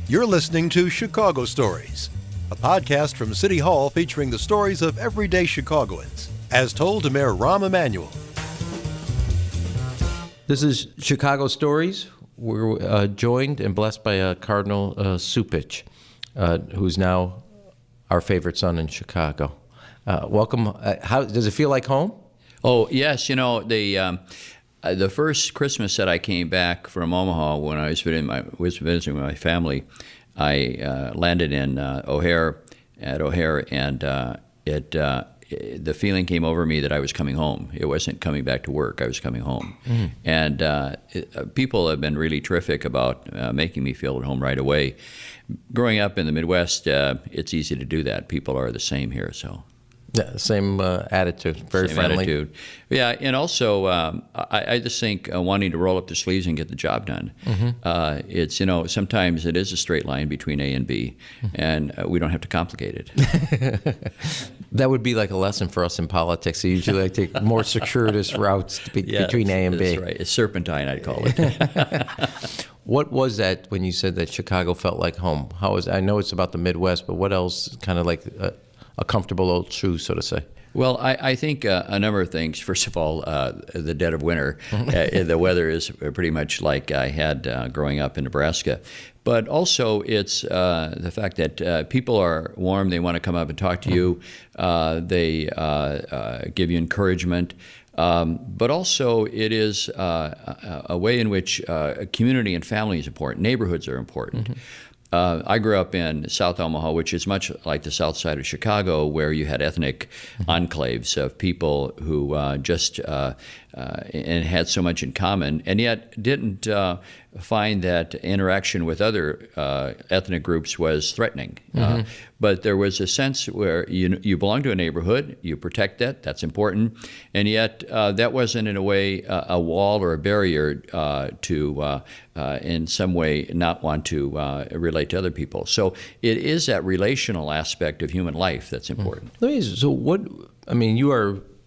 You're listening to Chicago Stories, a podcast from City Hall featuring the stories of everyday Chicagoans, as told to Mayor Rahm Emanuel. This is Chicago Stories. We're joined and blessed by Cardinal Cupich, who's now our favorite son in Chicago. Welcome. How does it feel like home? Oh, yes. You know, the first Christmas that I came back from Omaha, when I was visiting my family, I landed in O'Hare, and the feeling came over me that I was coming home. It wasn't coming back to work. I was coming home. Mm. And people have been really terrific about making me feel at home right away. Growing up in the Midwest, it's easy to do that. People are the same here, so. Yeah, same attitude, very friendly. Attitude. Yeah, and also I just think wanting to roll up the sleeves and get the job done. Mm-hmm. It's, sometimes it is a straight line between A and B, and we don't have to complicate it. That would be like a lesson for us in politics. I usually like to take more circuitous routes between A and B. That's right. It's serpentine, I'd call it. What was that when you said that Chicago felt like home? I know it's about the Midwest, but what else kind of like a comfortable old shoe, so to say? Well, I think a number of things. First of all, the dead of winter, the weather is pretty much like I had growing up in Nebraska. But also it's the fact that people are warm. They want to come up and talk to you. They give you encouragement. But also it is a way in which community and family is important. Neighborhoods are important. Mm-hmm. I grew up in South Omaha, which is much like the south side of Chicago, where you had ethnic enclaves of people who and had so much in common, and yet didn't find that interaction with other ethnic groups was threatening. Mm-hmm. But there was a sense where you belong to a neighborhood, you protect that, that's important, and yet that wasn't in a way a wall or a barrier to in some way not want to relate to other people. So it is that relational aspect of human life that's important.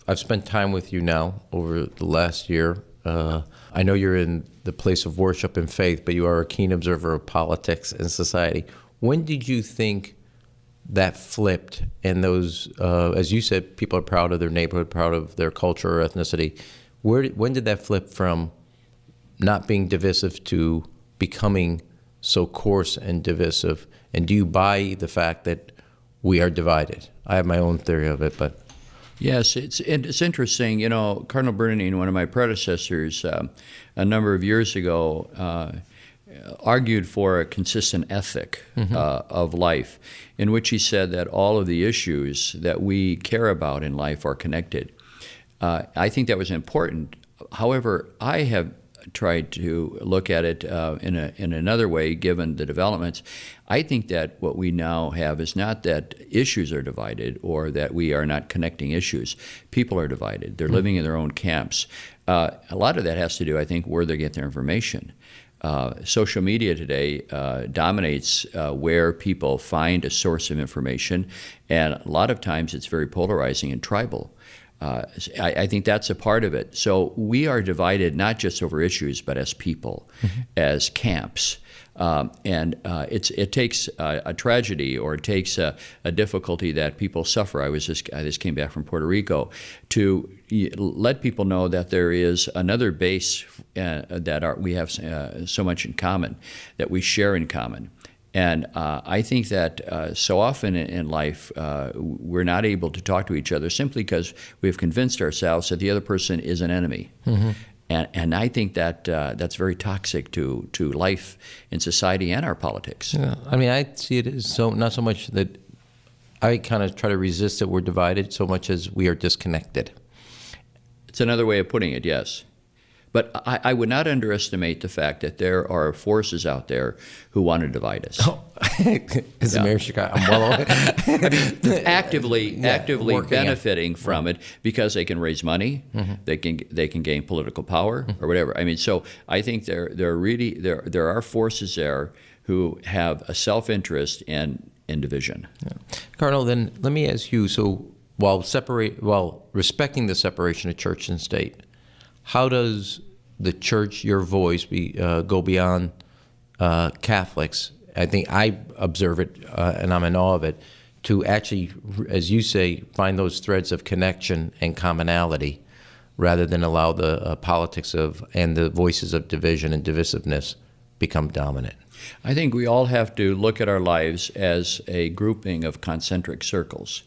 I've spent time with you now over the last year. I know you're in the place of worship and faith, but you are a keen observer of politics and society. When did you think that flipped and those, as you said, people are proud of their neighborhood, proud of their culture or ethnicity? When did that flip from not being divisive to becoming so coarse and divisive? And do you buy the fact that we are divided? I have my own theory of it, but... Yes, it's interesting. Cardinal Bernardine, one of my predecessors, a number of years ago, argued for a consistent ethic of life, in which he said that all of the issues that we care about in life are connected. I think that was important. However, I have tried to look at it in another way, given the developments. I think that what we now have is not that issues are divided or that we are not connecting issues. People are divided. They're living in their own camps. A lot of that has to do, I think, where they get their information. Social media today dominates where people find a source of information, and a lot of times it's very polarizing and tribal. I think that's a part of it. So we are divided not just over issues, but as people, as camps. It takes a tragedy, or it takes a difficulty that people suffer. I just came back from Puerto Rico to let people know that there is another base that we have so much in common, that we share in common. And I think that so often in life, we're not able to talk to each other simply because we've convinced ourselves that the other person is an enemy. Mm-hmm. And I think that that's very toxic to life in society and our politics. Yeah. I see it as not so much that I kind of try to resist that we're divided so much as we are disconnected. It's another way of putting it, yes. But I would not underestimate the fact that there are forces out there who want to divide us. Oh, as the mayor of Chicago, I'm well aware. actively benefiting from it because they can raise money, they can gain political power or whatever. So I think there are forces there who have a self-interest and division. Yeah. Cardinal, then let me ask you. So while respecting the separation of church and state, how does the church, your voice, go beyond Catholics I think I observe it, and I'm in awe of it, to actually, as you say, find those threads of connection and commonality rather than allow the politics of and the voices of division and divisiveness become dominant. I think we all have to look at our lives as a grouping of concentric circles.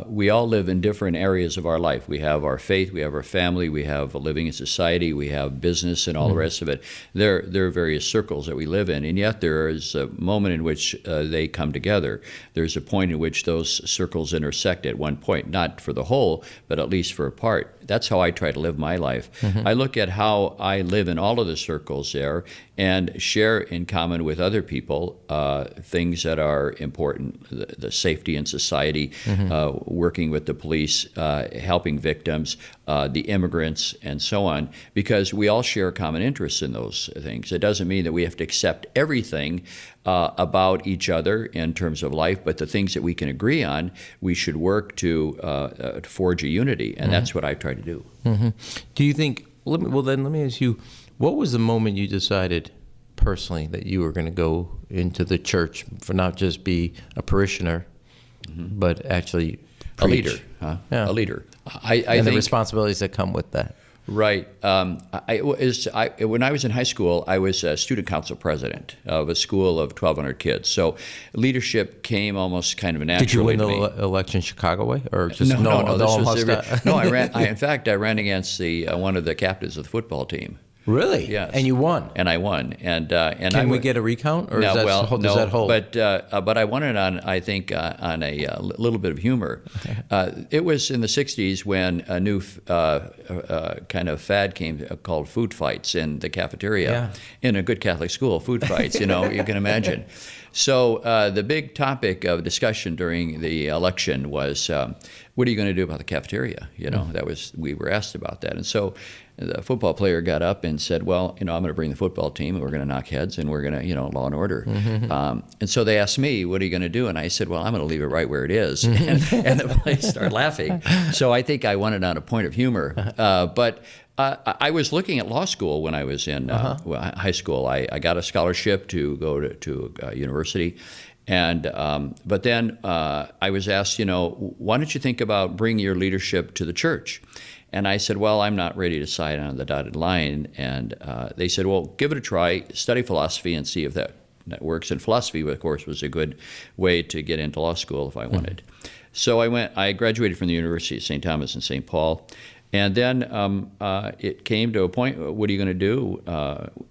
We all live in different areas of our life. We have our faith, we have our family, we have living in society, we have business and all the rest of it. There are various circles that we live in, and yet there is a moment in which they come together. There's a point in which those circles intersect at one point, not for the whole, but at least for a part. That's how I try to live my life. I look at how I live in all of the circles there and share in common with other people things that are important, the safety in society, working with the police, helping victims, the immigrants, and so on, because we all share common interests in those things. It doesn't mean that we have to accept everything about each other in terms of life, but the things that we can agree on, we should work to forge a unity, and that's what I try to do. Do you think, let me ask you, what was the moment you decided personally that you were going to go into the church for not just be a parishioner, but actually preach? A leader, huh? Yeah. A leader. I think the responsibilities that come with that. Right. When I was in high school, I was a student council president of a school of 1,200 kids. So leadership came almost kind of naturally. Did you win to the election Chicago way, or just no? I ran against one of the captains of the football team. Really? Yes. And you won. And I won. And can we get a recount, or does that hold? But I won it on, I think, on a little bit of humor. It was in the '60s when a new kind of fad came called food fights in the cafeteria. In a good Catholic school, food fights. You can imagine. So the big topic of discussion during the election was, what are you going to do about the cafeteria? We were asked about that, and so the football player got up and said, well, I'm going to bring the football team, and we're going to knock heads, and we're going to, law and order. And so they asked me, what are you going to do? And I said, well, I'm going to leave it right where it is. And the place started laughing. So I think I won it on a point of humor. But I was looking at law school when I was in high school. I got a scholarship to go to university. And but then I was asked, why don't you think about bringing your leadership to the church? And I said, well, I'm not ready to sign on the dotted line. And they said, well, give it a try, study philosophy and see if that works. And philosophy, of course, was a good way to get into law school if I wanted. So I graduated from the University of St. Thomas and St. Paul. And then it came to a point, what are you going to do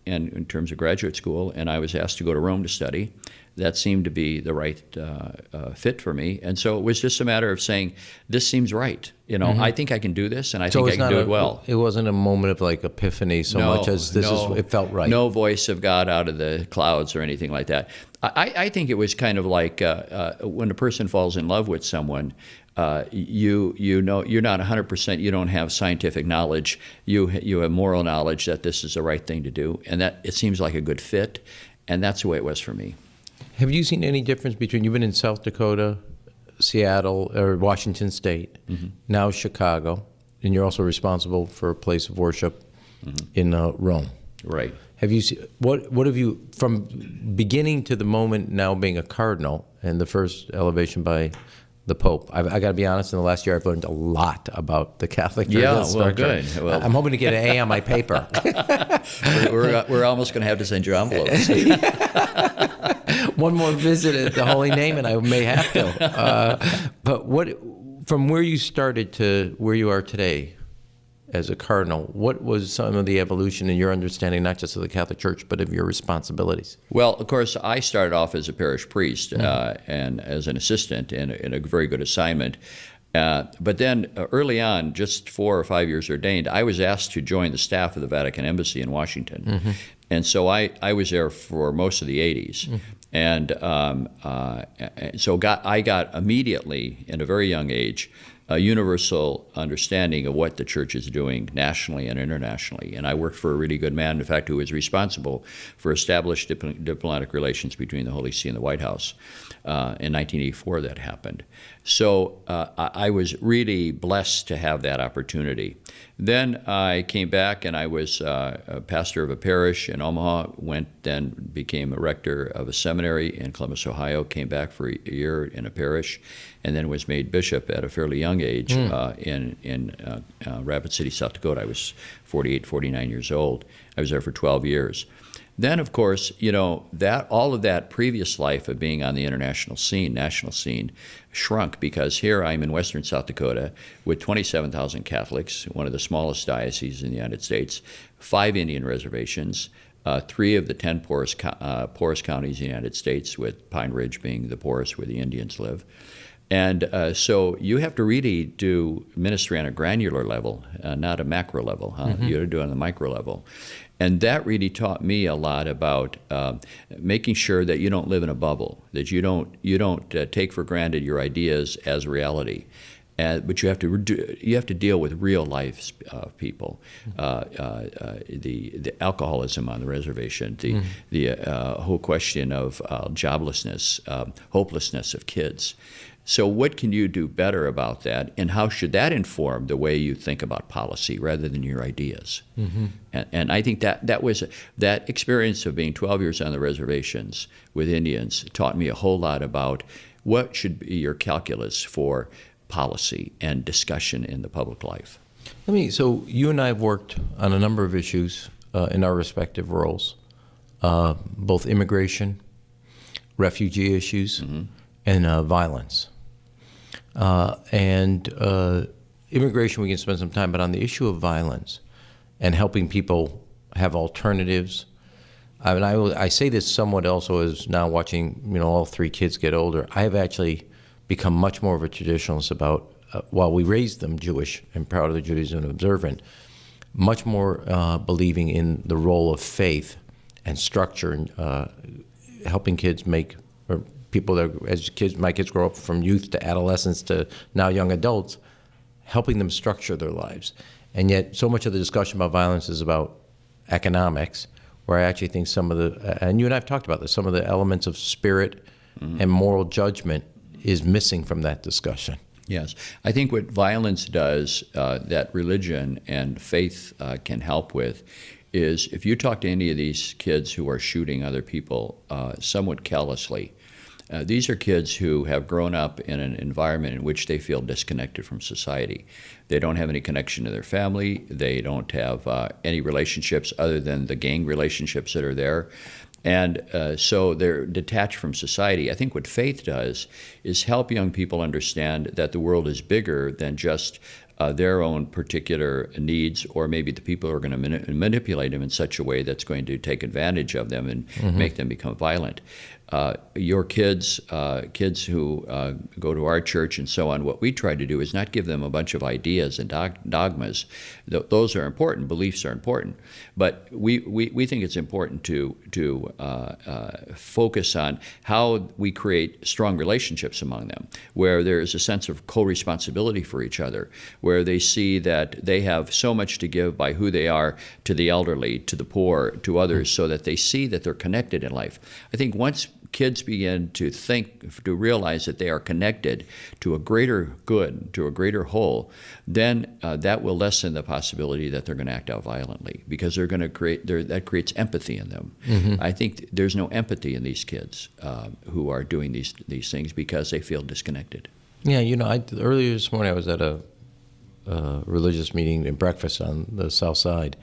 in terms of graduate school? And I was asked to go to Rome to study. That seemed to be the right fit for me. And so it was just a matter of saying, this seems right. I think I can do this, and I think I can do it well. It wasn't a moment of like epiphany much as it felt right. No voice of God out of the clouds or anything like that. I think it was kind of like when a person falls in love with someone, you're not 100%, you don't have scientific knowledge, you have moral knowledge that this is the right thing to do, and that it seems like a good fit, and that's the way it was for me. Have you seen any difference between, you've been in South Dakota, Seattle, or Washington State, now Chicago, and you're also responsible for a place of worship in Rome. Right. Have you seen, what have you, from beginning to the moment now being a cardinal and the first elevation by the Pope? I got to be honest, in the last year I've learned a lot about the Catholic Church. Yeah, well, good. Well, I'm hoping to get an A on my paper. we're almost going to have to send you envelopes. One more visit at the Holy Name, and I may have to. But from where you started to where you are today as a cardinal, what was some of the evolution in your understanding, not just of the Catholic Church, but of your responsibilities? Well, of course, I started off as a parish priest and as an assistant in a very good assignment. But then early on, just 4 or 5 years ordained, I was asked to join the staff of the Vatican Embassy in Washington. And so I was there for most of the 80s. And so I got immediately, in a very young age, a universal understanding of what the church is doing nationally and internationally. And I worked for a really good man, in fact, who was responsible for established diplomatic relations between the Holy See and the White House. In 1984, that happened. So I was really blessed to have that opportunity. Then I came back, and I was a pastor of a parish in Omaha, then became a rector of a seminary in Columbus, Ohio, came back for a year in a parish, and then was made bishop at a fairly young age in Rapid City, South Dakota. I was 48, 49 years old. I was there for 12 years. Then, of course, that all of that previous life of being on the national scene, shrunk, because here I'm in western South Dakota with 27,000 Catholics, one of the smallest dioceses in the United States, 5 Indian reservations, 3 of the 10 poorest counties in the United States, with Pine Ridge being the poorest where the Indians live. And so you have to really do ministry on a granular level, not a macro level. You have to do it on the micro level. And that really taught me a lot about making sure that you don't live in a bubble, that you don't take for granted your ideas as reality. But you have to deal with real life people, the alcoholism on the reservation, the whole question of joblessness, hopelessness of kids. So what can you do better about that, and how should that inform the way you think about policy rather than your ideas? And I think that experience of being 12 years on the reservations with Indians taught me a whole lot about what should be your calculus for policy and discussion in the public life. So you and I have worked on a number of issues in our respective roles, both immigration, refugee issues, and violence. Immigration, we can spend some time, but on the issue of violence and helping people have alternatives. I say this somewhat also as now watching, all 3 kids get older. I have actually become much more of a traditionalist about, while we raised them Jewish and proud of the Judaism and observant, much more believing in the role of faith and structure and helping kids my kids grow up from youth to adolescence to now young adults, helping them structure their lives. And yet so much of the discussion about violence is about economics, where I actually think and you and I have talked about this, some of the elements of spirit and moral judgment is missing from that discussion. Yes. I think what violence does, that religion and faith can help with, is if you talk to any of these kids who are shooting other people somewhat callously, these are kids who have grown up in an environment in which they feel disconnected from society. They don't have any connection to their family. They don't have any relationships other than the gang relationships that are there. And so they're detached from society. I think what faith does is help young people understand that the world is bigger than just their own particular needs, or maybe the people who are going to manipulate them in such a way that's going to take advantage of them and make them become violent. Your kids who go to our church and so on, what we try to do is not give them a bunch of ideas and dogmas. Those are important. Beliefs are important. But we think it's important to focus on how we create strong relationships among them, where there is a sense of co-responsibility for each other, where they see that they have so much to give by who they are to the elderly, to the poor, to others, so that they see that they're connected in life. I think once kids begin to realize that they are connected to a greater good, to a greater whole, then that will lessen the possibility that they're going to act out violently, because they're going to that creates empathy in them. I think there's no empathy in these kids who are doing these things because they feel disconnected. Yeah, earlier this morning I was at a religious meeting and breakfast on the South Side,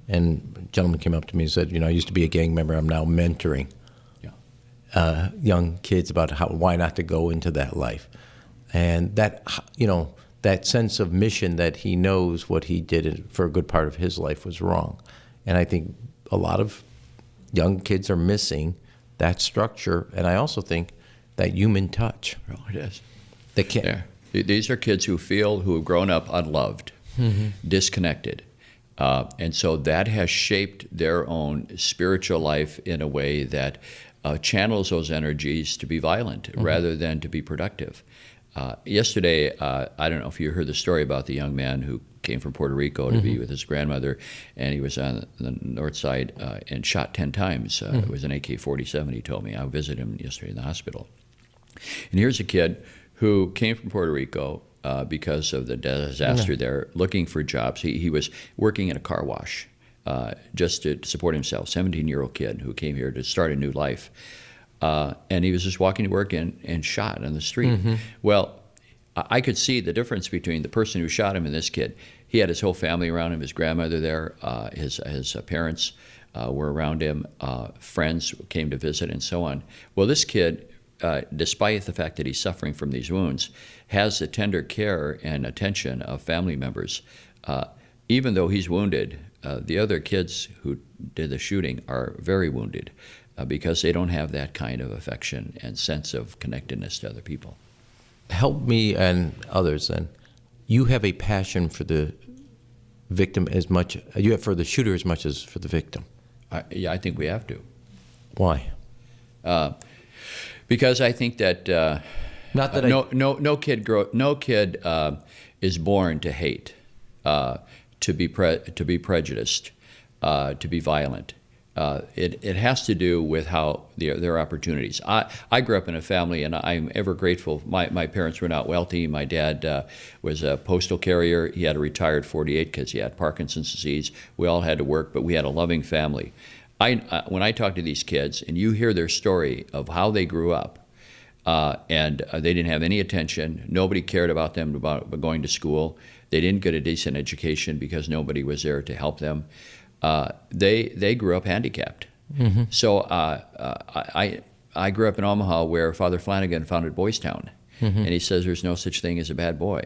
and a gentleman came up to me and said, I used to be a gang member, I'm now mentoring young kids about why not to go into that life. And that, that sense of mission, that he knows what he did for a good part of his life was wrong. And I think a lot of young kids are missing that structure. And I also think that human touch. Oh, it is. They can't. Yeah. These are kids who have grown up unloved, disconnected. And so that has shaped their own spiritual life in a way that channels those energies to be violent rather than to be productive. Yesterday, I don't know if you heard the story about the young man who came from Puerto Rico to be with his grandmother, and he was on the north side and shot 10 times. It was an AK-47, he told me. I visited him yesterday in the hospital. And here's a kid who came from Puerto Rico, because of the disaster there, looking for jobs. He was working in a car wash just to support himself, 17-year-old kid who came here to start a new life. And he was just walking to work and shot on the street. Well, I could see the difference between the person who shot him and this kid. He had his whole family around him, his grandmother there, his parents were around him, friends came to visit, and so on. Well, this kid, despite the fact that he's suffering from these wounds, has the tender care and attention of family members. Even though he's wounded, the other kids who did the shooting are very wounded because they don't have that kind of affection and sense of connectedness to other people. Help me and others then. You have a passion for the victim as much, you have for the shooter as much as for the victim. Yeah, I think we have to. Why? Because I think that Not that no kid is born to hate, to be prejudiced, to be violent. It has to do with how their opportunities. I grew up in a family, and I'm ever grateful. My parents were not wealthy. My dad was a postal carrier. He had a retired 48 because he had Parkinson's disease. We all had to work, but we had a loving family. When I talk to these kids, and you hear their story of how they grew up, and they didn't have any attention. Nobody cared about them about going to school. They didn't get a decent education because nobody was there to help them. They grew up handicapped. So I grew up in Omaha where Father Flanagan founded Boys Town, and he says there's no such thing as a bad boy.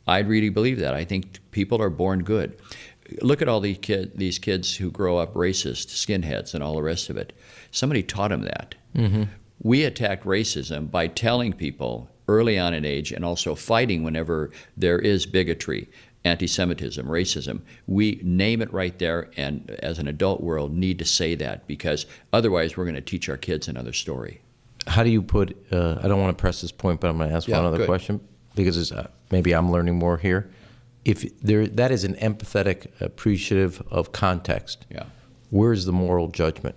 I really believe that. I think people are born good. Look at all these kids who grow up racist, skinheads, and all the rest of it. Somebody taught them that. We attack racism by telling people early on in age and also fighting whenever there is bigotry, anti-Semitism, racism. We name it right there, and as an adult world need to say that, because otherwise we're going to teach our kids another story. How do you put, I don't want to press this point, but I'm going to ask one other question, because maybe I'm learning more here. If that is an empathetic, appreciative of context, where's the moral judgment?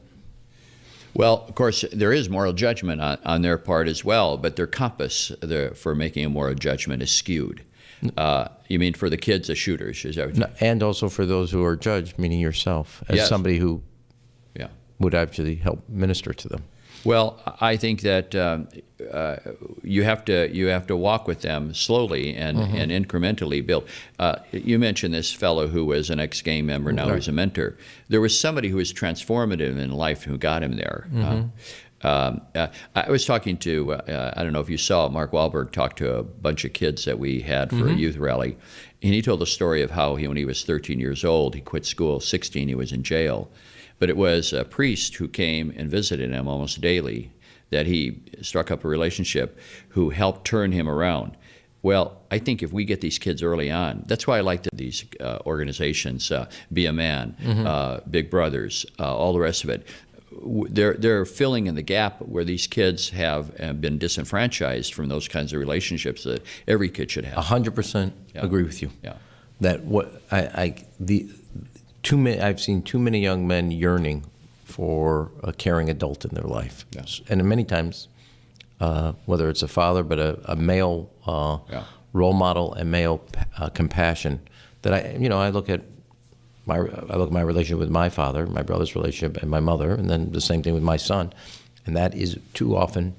Well, of course, there is moral judgment on their part as well, but their compass for making a moral judgment is skewed. You mean for the kids, the shooters? Is that what No, and also for those who are judged, meaning yourself, as somebody who would actually help minister to them. Well, I think that you have to walk with them slowly and incrementally build. You mentioned this fellow who was an ex-gang member, now he's a mentor. There was somebody who was transformative in life who got him there. I was talking to, I don't know if you saw, Mark Wahlberg talked to a bunch of kids that we had for a youth rally, and he told the story of how when he was 13 years old, he quit school, 16, he was in jail. But it was a priest who came and visited him almost daily that he struck up a relationship who helped turn him around. Well, I think if we get these kids early on, that's why I like these organizations, Be a Man, Big Brothers, all the rest of it. They're filling in the gap where these kids have been disenfranchised from those kinds of relationships that every kid should have. 100% agree with you. That I've seen too many young men yearning for a caring adult in their life, and many times, whether it's a father, but a male role model and male compassion. That I look at my relationship with my father, my brother's relationship, and my mother, and then the same thing with my son, and that is too often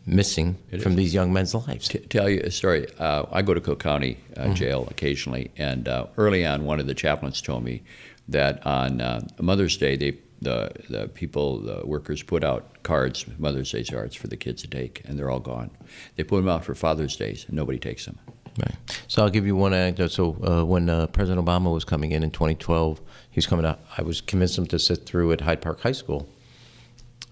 missing from these young men's lives. Tell you a story. I go to Cook County jail occasionally, and early on, one of the chaplains told me that on Mother's Day, the workers put out cards, Mother's Day cards for the kids to take, and they're all gone. They put them out for Father's Days, and nobody takes them. Right. So I'll give you one anecdote. So when President Obama was coming in 2012, he was coming out. I was convinced him to sit through at Hyde Park High School,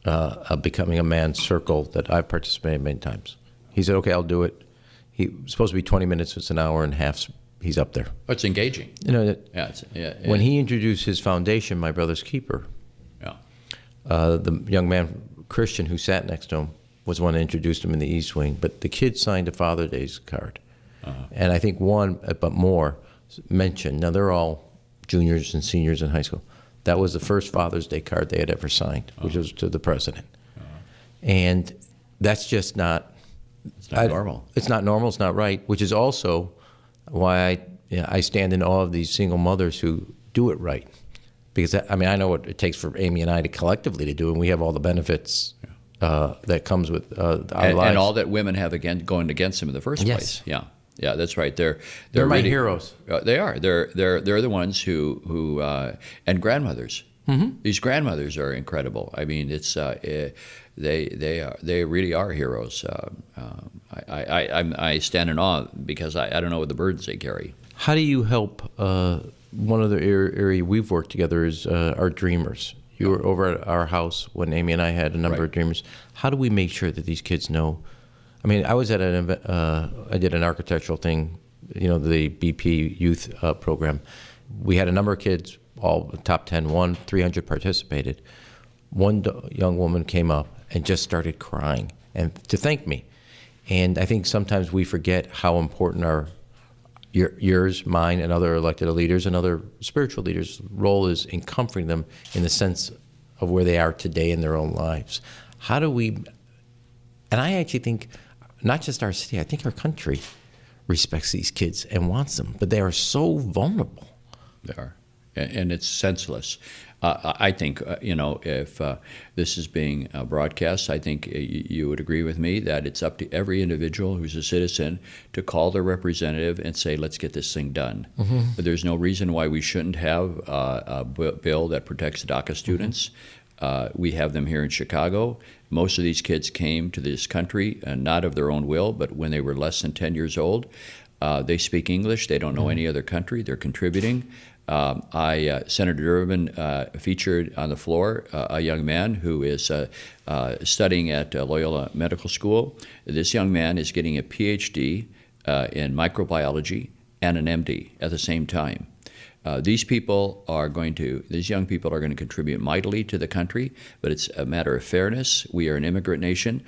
a Becoming a Man circle that I've participated in many times. He said, okay, I'll do it. He was supposed to be 20 minutes. It's an hour and a half. He's up there. Oh, it's engaging. When he introduced his foundation, My Brother's Keeper, the young man, Christian, who sat next to him, was the one that introduced him in the East Wing. But the kid signed a Father's Day card. And I think one, but more, mentioned, now they're all juniors and seniors in high school, that was the first Father's Day card they had ever signed, which was to the president. And that's just not It's not normal. It's not normal. It's not right. Which is also why I stand in awe of these single mothers who do it right. Because I mean, I know what it takes for Amy and I to collectively to do, and we have all the benefits that comes with our lives, and all that women have going against them in the first place. Yeah, that's right. They're my really heroes. They are. They're the ones who and grandmothers. Mm-hmm. These grandmothers are incredible. I mean, it's they really are heroes. I stand in awe because I don't know what the burdens they carry. How do you help? One other area we've worked together is our dreamers. You were over at our house when Amy and I had a number of dreamers. How do we make sure that these kids know? I mean, I was at an event, I did an architectural thing, the BP youth program. We had a number of kids, all top 10, 300 participated. One young woman came up and just started crying and to thank me. And I think sometimes we forget how important yours, mine, and other elected leaders and other spiritual leaders' role is in comforting them in the sense of where they are today in their own lives. How do we, and I actually think not just our city, I think our country respects these kids and wants them, but they are so vulnerable. They are, and it's senseless. I think, if this is being broadcast, I think you would agree with me that it's up to every individual who's a citizen to call their representative and say, let's get this thing done. Mm-hmm. But there's no reason why we shouldn't have a bill that protects DACA students. Mm-hmm. We have them here in Chicago. Most of these kids came to this country not of their own will, but when they were less than 10 years old. They speak English. They don't know any other country. They're contributing. Senator Durbin featured on the floor a young man who is studying at Loyola Medical School. This young man is getting a PhD in microbiology and an MD at the same time. These young people are going to contribute mightily to the country, but it's a matter of fairness. We are an immigrant nation.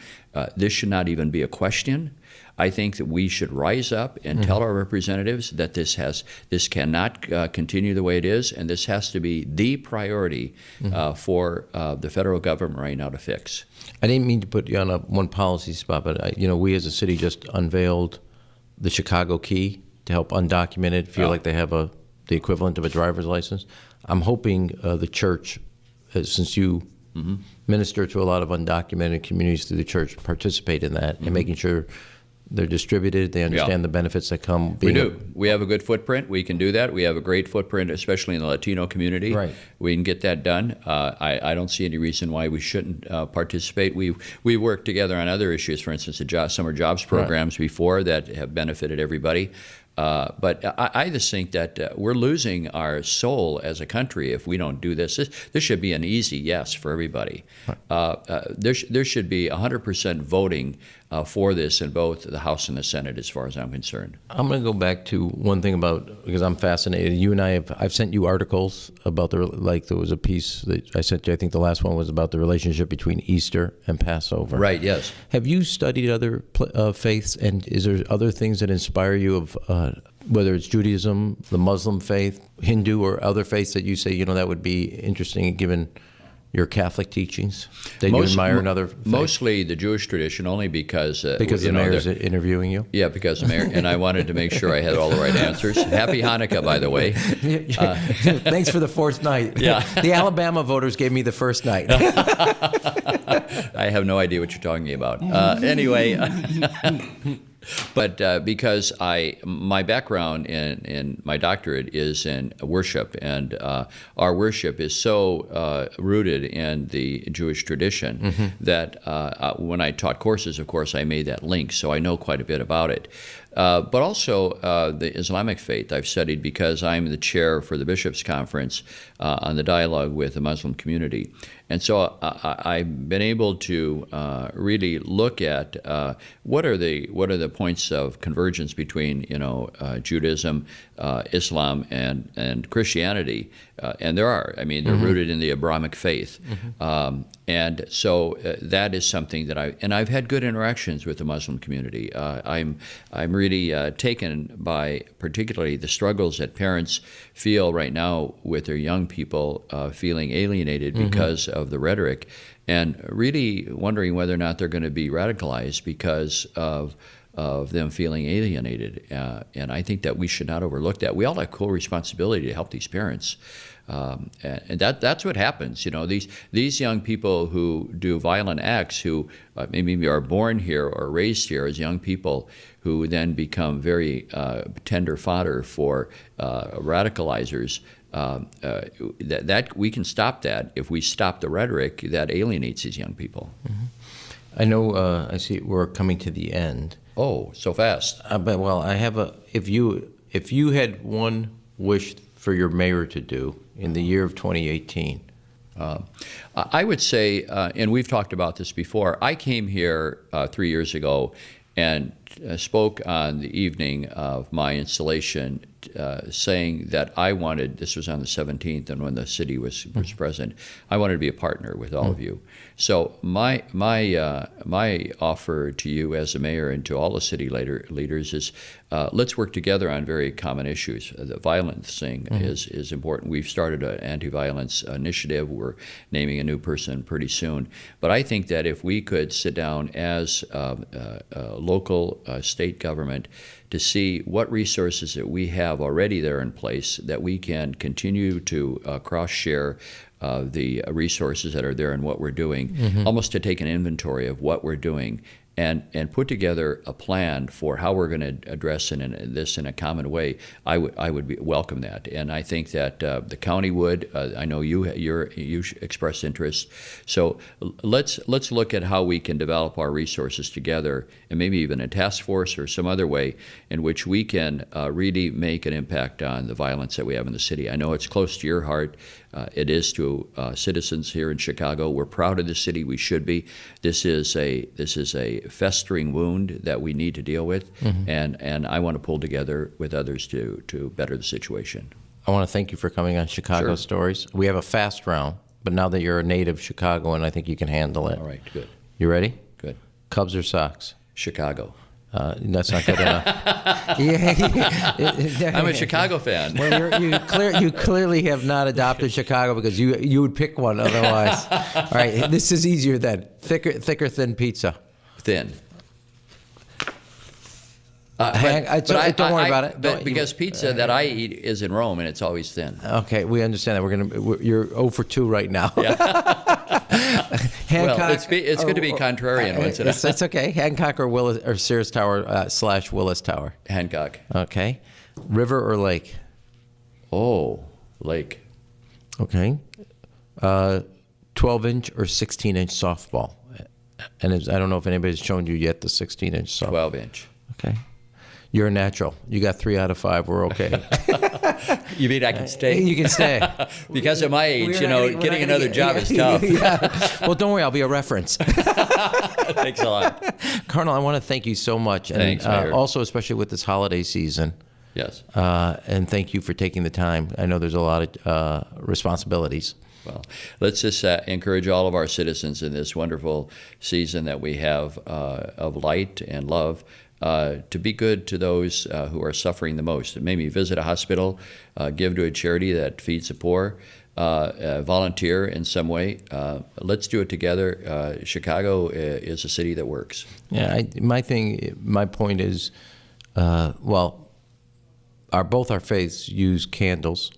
This should not even be a question. I think that we should rise up and tell our representatives that this cannot continue the way it is, and this has to be the priority for the federal government right now to fix. I didn't mean to put you on one policy spot, but we as a city just unveiled the Chicago Key to help undocumented feel like they have the equivalent of a driver's license. I'm hoping the church, since you minister to a lot of undocumented communities through the church, participate in that and making sure they're distributed, they understand the benefits that come. We do. We have a good footprint. We can do that. We have a great footprint, especially in the Latino community. Right. We can get that done. I don't see any reason why we shouldn't participate. We worked together on other issues, for instance, the summer jobs programs before that have benefited everybody. But I just think that we're losing our soul as a country if we don't do this. This should be an easy yes for everybody. There should be 100% voting for this in both the House and the Senate, as far as I'm concerned. I'm going to go back to one thing because I'm fascinated. You and I've sent you articles about there was a piece that I sent you. I think the last one was about the relationship between Easter and Passover. Right. Yes. Have you studied other faiths, and is there other things that inspire you of whether it's Judaism, the Muslim faith, Hindu, or other faiths that you say that would be interesting given your Catholic teachings that you admire in other faiths? Mostly the Jewish tradition, only because the mayor's interviewing you. Yeah, because the mayor, and I wanted to make sure I had all the right answers. Happy Hanukkah, by the way. Thanks for the fourth night. Yeah, the Alabama voters gave me the first night. I have no idea what you're talking about. Anyway. But because my background in my doctorate is in worship, and our worship is so rooted in the Jewish tradition that when I taught courses, of course, I made that link, so I know quite a bit about it. But also the Islamic faith I've studied because I'm the chair for the Bishops' Conference on the dialogue with the Muslim community. And so I've been able to really look at what are the points of convergence between Judaism, Islam, and Christianity and there are. I mean, they're rooted in the Abrahamic faith. And so that is something that I've had good interactions with the Muslim community. I'm really taken by particularly the struggles that parents feel right now with their young people feeling alienated because of the rhetoric, and really wondering whether or not they're going to be radicalized because of them feeling alienated. And I think that we should not overlook that. We all have co-responsibility to help these parents. And that's what happens. You know, these young people who do violent acts, who maybe are born here or raised here as young people, who then become very tender fodder for radicalizers. That we can stop that if we stop the rhetoric that alienates these young people. I know. I see we're coming to the end. Oh, so fast. But well, I have a. If you had one wish for your mayor to do in the year of 2018? I would say, and we've talked about this before, I came here 3 years ago and spoke on the evening of my installation, saying that I wanted, this was on the 17th and when the city was present, I wanted to be a partner with all of you. So my offer to you as a mayor and to all the city leaders is let's work together on very common issues. The violence thing is important. We've started an anti-violence initiative. We're naming a new person pretty soon. But I think that if we could sit down as local state government to see what resources that we have already there in place that we can continue to cross-share the resources that are there and what we're doing, almost to take an inventory of what we're doing and put together a plan for how we're going to address this in a common way, I would welcome that. And I think that the county would. I know you expressed interest. So let's look at how we can develop our resources together, and maybe even a task force or some other way in which we can really make an impact on the violence that we have in the city. I know it's close to your heart. It is to citizens here in Chicago. We're proud of the city. We should be. This is a festering wound that we need to deal with, and I want to pull together with others to better the situation. I want to thank you for coming on Chicago Stories. We have a fast round, but now that you're a native Chicagoan, I think you can handle it. All right, good. You ready? Good. Cubs or Sox? Chicago. That's not good enough. I'm a Chicago fan. Well, you clearly have not adopted Chicago because you would pick one otherwise. All right, this is easier then. Thicker, thin pizza. Thin. Don't worry about it. Because pizza that I eat is in Rome and it's always thin. Okay, we understand that. You're 0 for 2 right now. Hancock, well, it's good to be contrarian once in a while. It's okay. Hancock or Sears Tower / Willis Tower. Hancock. Okay. River or lake? Oh, lake. Okay. 12-inch or 16-inch softball? And I don't know if anybody's shown you yet the 16-inch softball. 12-inch. Okay. You're a natural. You got 3 out of 5. We're okay. You mean I can stay? You can stay. Because of my age, getting another job is tough. Yeah. Well, don't worry. I'll be a reference. Thanks a lot. Cardinal, I want to thank you so much. And Thanks, Mayor. Also, especially with this holiday season. Yes. And thank you for taking the time. I know there's a lot of responsibilities. Well, let's just encourage all of our citizens in this wonderful season that we have of light and love to be good to those who are suffering the most. Maybe visit a hospital, give to a charity that feeds the poor, volunteer in some way. Let's do it together. Chicago is a city that works. Yeah, my point is, both our faiths use candles.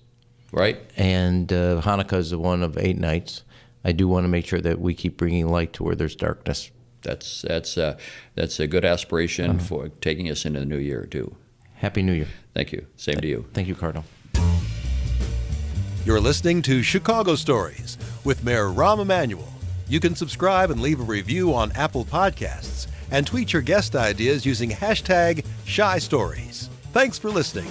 Right. And Hanukkah is the one of 8 nights. I do want to make sure that we keep bringing light to where there's darkness. That's a good aspiration for taking us into the new year, too. Happy New Year. Thank you. Same to you. Thank you, Cardinal. You're listening to Chicago Stories with Mayor Rahm Emanuel. You can subscribe and leave a review on Apple Podcasts and tweet your guest ideas using #ShyStories. Thanks for listening.